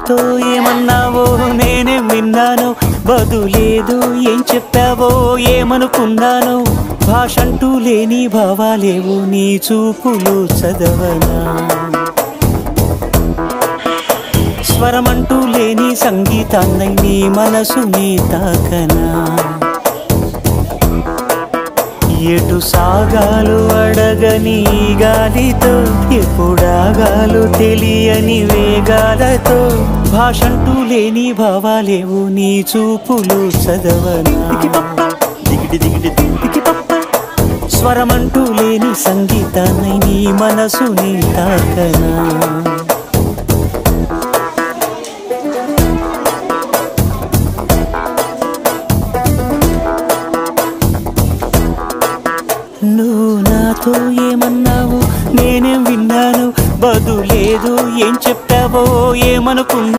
నాతో ఏమన్నావో నేనే విన్నాను, బదులేదు ఏం చెప్పావో ఏమనుకున్నాను. భాషంటూ లేని భావాలేవు నీ చూపులు చదవనా, స్వరమంటూ లేని సంగీతాన్నై నీ మనసుని తాకనా. ఎటు సాగాలు అడగని గాలితో, ఎప్పుడాగాలు తెలియని వేగాలతో. భాషంటూ లేని భావాలేవు నీ చూపులు చదవనా, స్వరమంటూ లేని సంగీతాన్నై నీ మనసుని తాకనా.